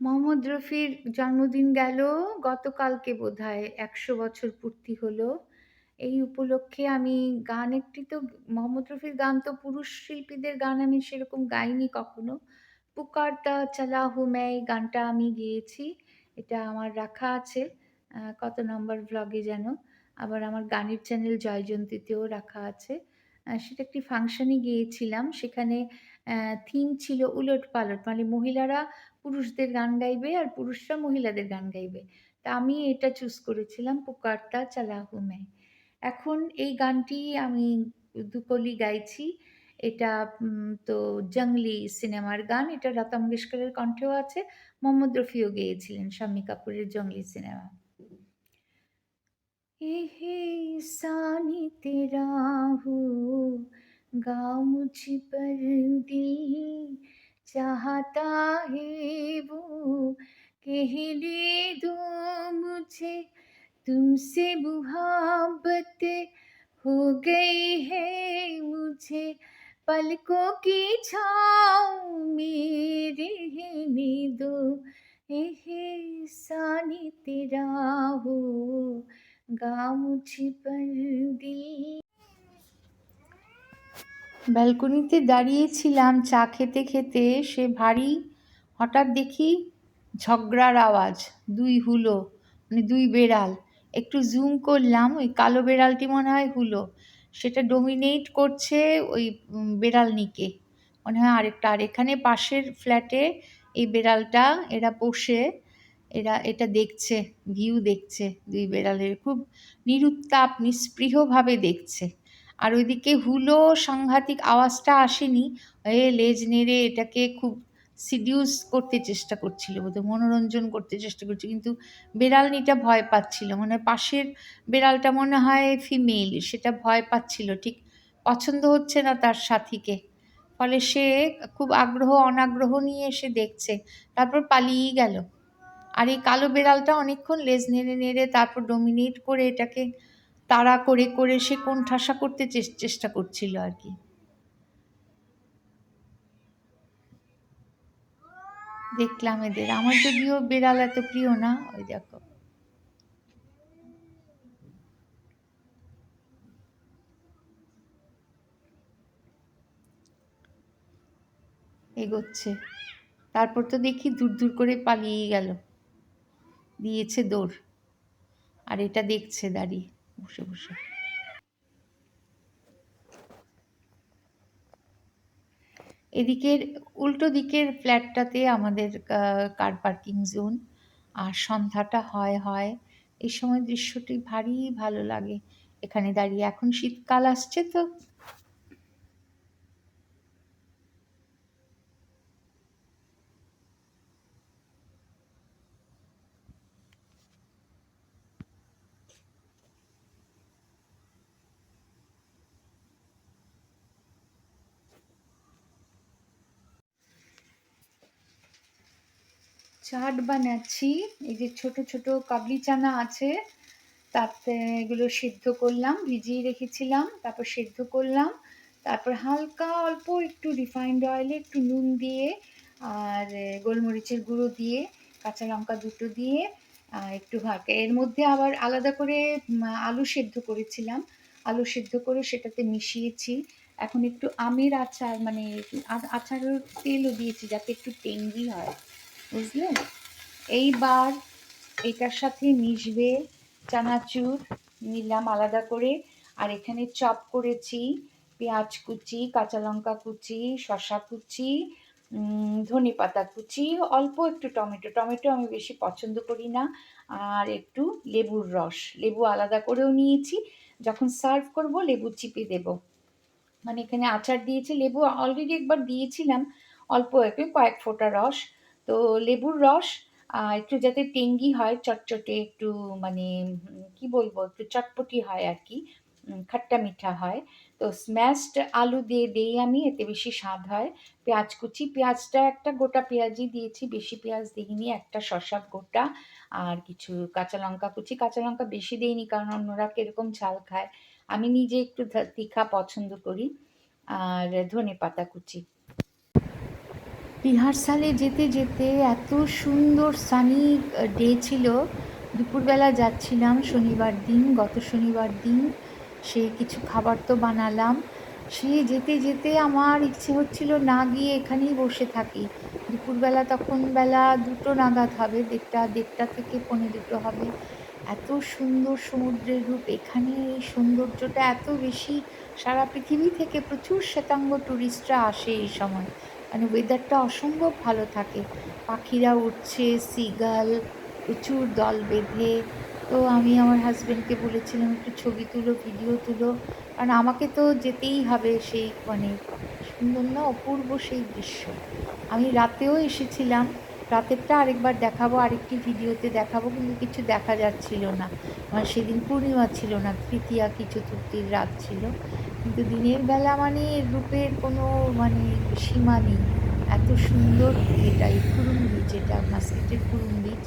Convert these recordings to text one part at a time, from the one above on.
মোহাম্মদ রফির জন্মদিন গেল গতকালকে, বোধহয় ১০০ বছর পূর্তি হলো। এই উপলক্ষে আমি গান একটি তো, মোহাম্মদ রফির গান তো পুরুষ শিল্পীদের গান আমি সেরকম গাইনি কখনো। পুকারতা চালা হু मैं এই গানটা আমি গেয়েছি। এটা আমার রাখা আছে কত নম্বর ভ্লগে যেন। আবার আমার গানের চ্যানেল জয়জন্তীতেও রাখা আছে। সেটা একটি ফাংশনে গিয়েছিলাম। সেখানে থিম ছিল উলট-পালট, মানে মহিলারা পুরুষদের গান গাইবে আর পুরুষরা মহিলাদের গান গাইবে। তা আমি এটা চুজ করেছিলাম, পুকারতা চালা হু मैं। এখন এই গানটি আমি দুকলি গাইছি। এটা তো জঙ্গলি সিনেমার গান। এটা লতা মঙ্গেশকরের কণ্ঠেও আছে, মোহাম্মদ রফিও গেয়েছিলেন শাম্মী কাপুরের জঙ্গলি সিনেমা। हे सानी तेरा हो, गाँव मुझ पर दिल चाहता है वो, कह दे दो मुझे तुमसे मुहब्बत हो गई है मुझे, पलकों की छाँव में रहने दो, एहसानी तेरा हो, गाँव मुझ पर दिल। ব্যালকনিতে দাঁড়িয়েছিলাম চা খেতে খেতে, সে ভারী হঠাৎ দেখি ঝগড়ার আওয়াজ, দুই হুলো, মানে দুই বেড়াল। একটু জুম করলাম, ওই কালো বেড়ালটি মনে হয় হুলো, সেটা ডোমিনেট করছে ওই বেড়ালনিকে, মনে হয় আরেকটা। আর এখানে পাশের ফ্ল্যাটে এই বেড়ালটা, এরা পোষে, এরা এটা দেখছে, ভিউ দেখছে, দুই বেড়ালের খুব নিরুত্তাপ নিস্পৃহভাবে দেখছে। আর ওইদিকে হুলো সাংঘাতিক আওয়াজটা আসেনি, লেজ নেড়ে এটাকে খুব সিডিউস করতে চেষ্টা করছিল, বোধহয় মনোরঞ্জন করতে চেষ্টা করছে, কিন্তু বেড়ালনিটা ভয় পাচ্ছিল। মনে হয় পাশের বেড়ালটা মনে হয় ফিমেল, সেটা ভয় পাচ্ছিল, ঠিক পছন্দ হচ্ছে না তার সাথীকে। ফলে সে খুব আগ্রহ অনাগ্রহ নিয়ে এসে দেখছে, তারপর পালিয়েই গেল। আর এই কালো বেড়ালটা অনেকক্ষণ লেজ নেড়ে নেড়ে তারপর ডোমিনেট করে এটাকে তাড়া করে করে সে কোণঠাসা করতে চেষ্টা করছিল আর কি। দেখলাম এদের, আমার যদিও বেড়াল এত প্রিয় না। ওই দেখো, এগোচ্ছে, তারপর তো দেখি দূর দূর করে পালিয়ে গেল, দিয়েছে দৌড়। আর এটা দেখছে দাঁড়িয়ে বসে বসে। এদিকের উল্টো দিকের ফ্ল্যাটটাতে আমাদের কার পার্কিং জোন। আর সন্ধ্যাটা হয় এই সময় দৃশ্যটি ভারী ভালো লাগে এখানে দাঁড়িয়ে। এখন শীতকাল আসছে তো, চাট বানাচ্ছি। এই যে ছোট ছোট কাবলি চানা আছে, তাতে এগুলো সিদ্ধ করলাম, ভিজিয়ে রেখেছিলাম, তারপর সিদ্ধ করলাম, তারপর হালকা অল্প একটু রিফাইন্ড অয়েলে একটু নুন দিয়ে আর গোলমরিচের গুঁড়ো দিয়ে কাঁচা লঙ্কা দুটো দিয়ে একটু হালকা, এর মধ্যে আবার আলাদা করে আলু সেদ্ধ করেছিলাম, আলু সেদ্ধ করে সেটাতে মিশিয়েছি। এখন একটু আমের আচার, মানে আচারের তেলও দিয়েছি যাতে একটু টেঙ্গি হয়, বুঝলেন। এইবার এটার সাথে মিশবে চানাচুর, নিলাম আলাদা করে। আর এখানে চপ করেছি পেঁয়াজ কুচি, কাঁচা লঙ্কা কুচি, শসা কুচি, ধনে পাতা কুচি, অল্প একটু টমেটো, টমেটো আমি বেশি পছন্দ করি না, আর একটু লেবুর রস, লেবু আলাদা করেও নিয়েছি, যখন সার্ভ করব লেবু চিপে দেব। মানে এখানে আচার দিয়েছি, লেবু অলরেডি একবার দিয়েছিলাম, অল্প একটু কয়েক ফোঁটা রস। তো লেবুর রস একটু যাতে টেঙ্গি হয়, চটচটে একটু, মানে কি বলবো, একটু চটপটি হয় আর কি, খাট্টা মিঠা হয়। তো স্ম্যাশড আলু দিয়ে দেই আমি, এতে বেশি স্বাদ হয়। পেঁয়াজ কুচি, পেঁয়াজটা একটা গোটা পেঁয়াজই দিয়েছি, বেশি পেঁয়াজ দিইনি, একটা শসা গোটা, আর কিছু কাঁচা লঙ্কা কুচি, কাঁচা লঙ্কা বেশি দিইনি কারণ অন্যরা কিরকম ঝাল খায়, আমি নিজে একটু তীখা পছন্দ করি, আর ধনে পাতা কুচি। রিহার্সালে যেতে, যেতে এত সুন্দর সানি ডে ছিল। দুপুরবেলা যাচ্ছিলাম শনিবার দিন, গত শনিবার দিন। সে কিছু খাবার তো বানালাম। সে যেতে, যেতে আমার ইচ্ছে হচ্ছিল না গিয়ে এখানেই বসে থাকি। দুপুরবেলা তখন বেলা ২টো নাগাদ হবে, ১:৩০ থেকে ২:৪ হবে। এত সুন্দর সমুদ্রের রূপ এখানে, এই সৌন্দর্যটা এত বেশি। সারা পৃথিবী থেকে প্রচুর শ্বেতাঙ্গ টুরিস্টরা আসে এই সময়। মানে ওয়েদারটা অসম্ভব ভালো থাকে। পাখিরা উড়ছে, সিগাল প্রচুর দল বেঁধে। তো আমি আমার হাসব্যান্ডকে বলেছিলাম, "একটু ছবি তুলো, ভিডিও তুলো।" কারণ আমাকে তো যেতেই হবে সেই মানে সুন্দর না অপূর্ব সেই দৃশ্য। আমি রাতেও এসেছিলাম। রাতেরটা আরেকবার দেখাবো, আরেকটি ভিডিওতে দেখাবো, কিন্তু কিছু দেখা যাচ্ছিল না। মানে সেদিন পূর্ণিমা ছিল না, তৃতীয়া কি চতুর্থীর রাত ছিল। কিন্তু দিনের বেলা মানে এর রূপের কোনো মানে সীমা নেই। এত সুন্দর এটা এই কুরুম বিচ, এটা মাস্কেটের কুরুম বিচ।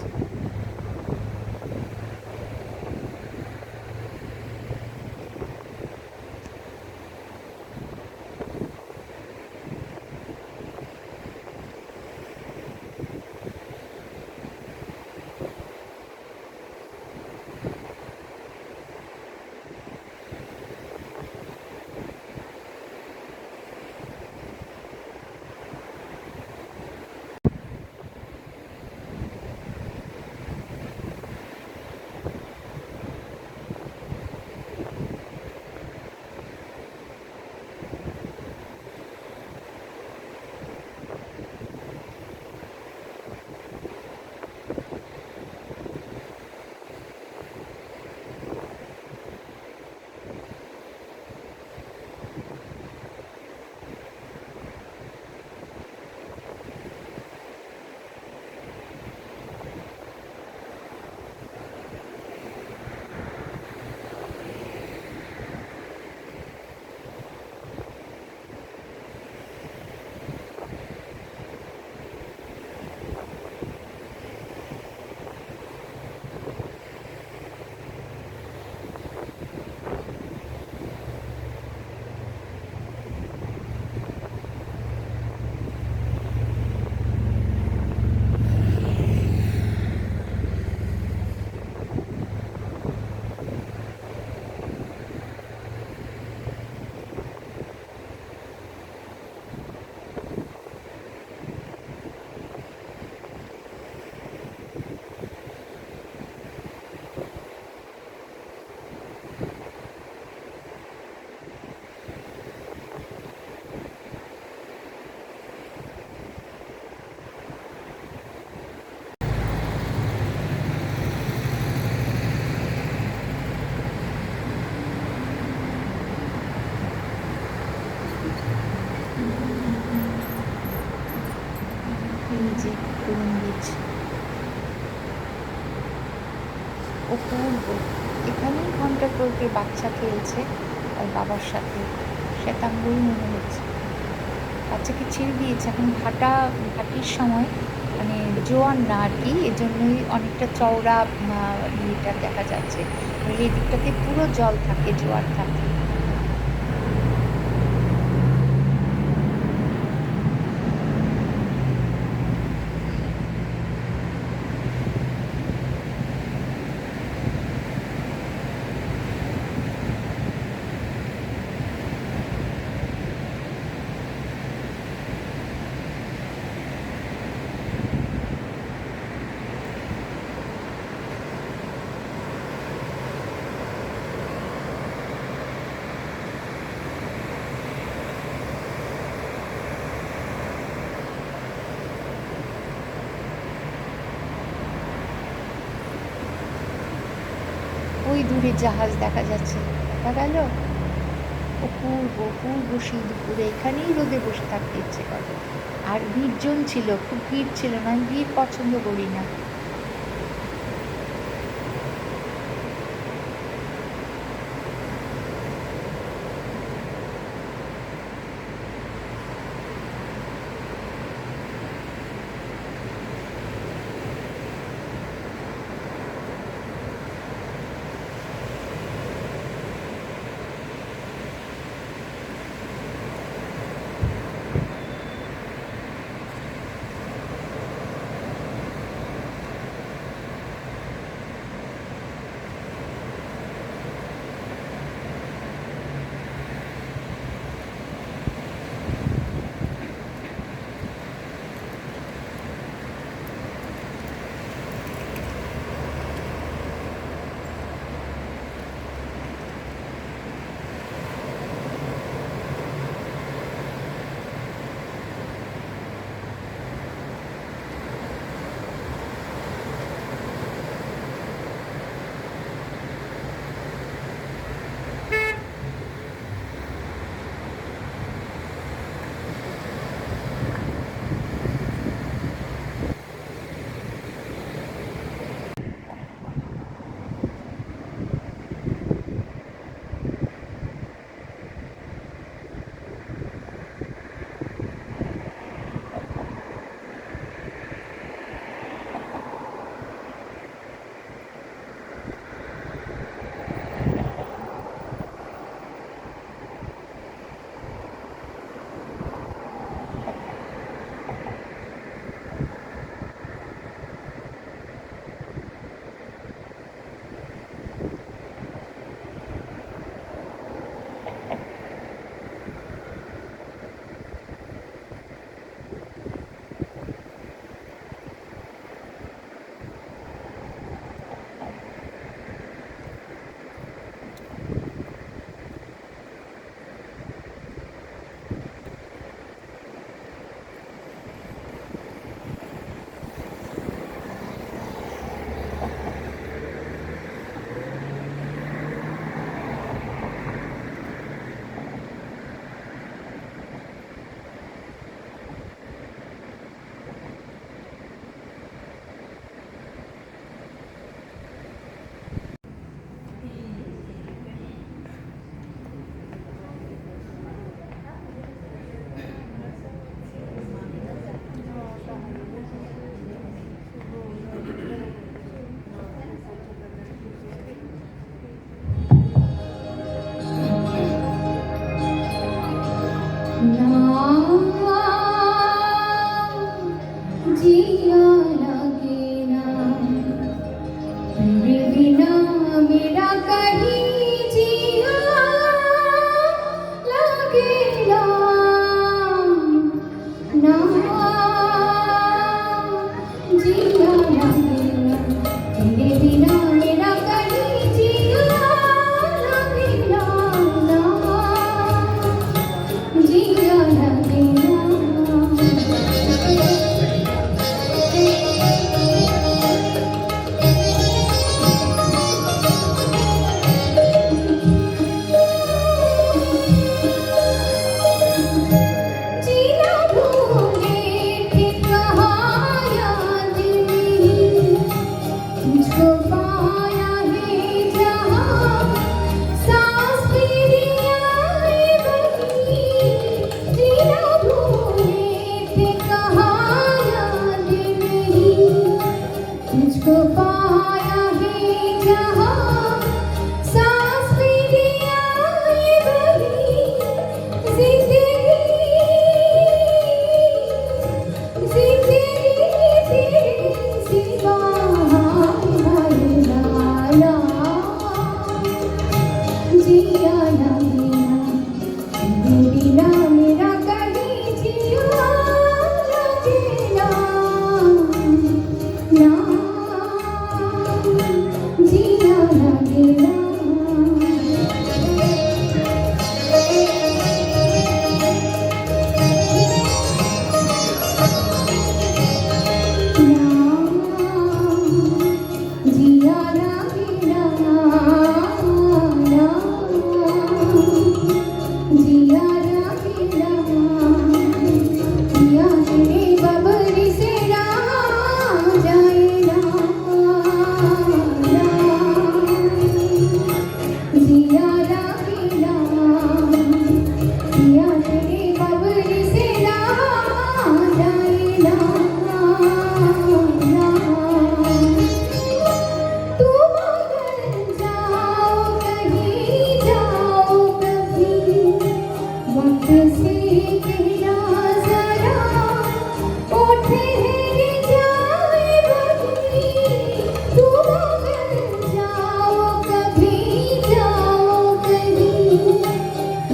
এই যে কুরুম বিচ অপূর্ব। এখানেই ঘন্টার পর বাচ্চা খেলছে তার বাবার সাথে, শ্বেতাঙ্গই মনে হচ্ছে। বাচ্চাকে ছেড়ে দিয়েছে, এখন ভাটির সময়, মানে জোয়ার না আর কি, এজন্যই অনেকটা চওড়া ইয়েটা দেখা যাচ্ছে। নইলে এদিকটাতে পুরো জল থাকে, জোয়ার থাকে। ওই দূরে জাহাজ দেখা যাচ্ছে, দেখা গেল। অপূর্ব অপূর্ব সেই দুপুরে এখানেই রোদে বসে থাকতে ইচ্ছে করে। আর নির্জন ছিল, খুব ভিড় ছিল না, আমি ভিড় পছন্দ করি না। से कहना जरा ओ ठहर जाए वही तुम अगर जाओ कभी जाओ कहीं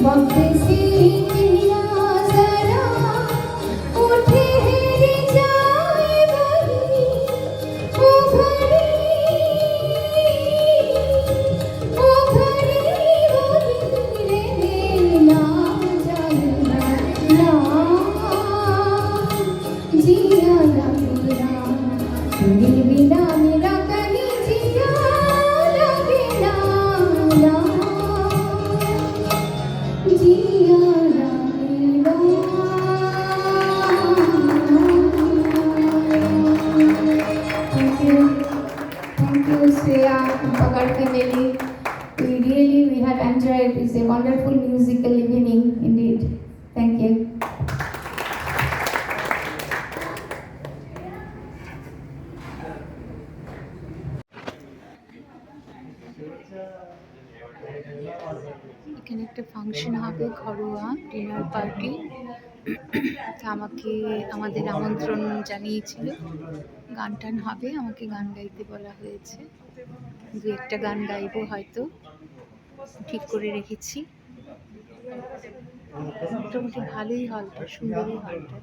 वक्त से कहना जरा ओ ठहर जाए वही ओ घड़ी ओ घड़ी वो दिन रहे ना जाए ना जिया ना मेरा तेरे बिना मेरा कहीं जिया लगे ना ना जिया ना मेरा Thank you, Shreya and Pakkad family. We have enjoyed. It's a wonderful musical evening indeed. Thank you. এখানে একটা ফাংশন হবে, ঘরোয়া ডিনার পার্টি। আমাকে আমাদের আমন্ত্রণ জানিয়েছিল, গান টান হবে, আমাকে গান গাইতে বলা হয়েছে। দু একটা গান গাইবো হয়তো, ঠিক করে রেখেছি। মোটামুটি ভালোই হলটা, সুন্দরই হলটা।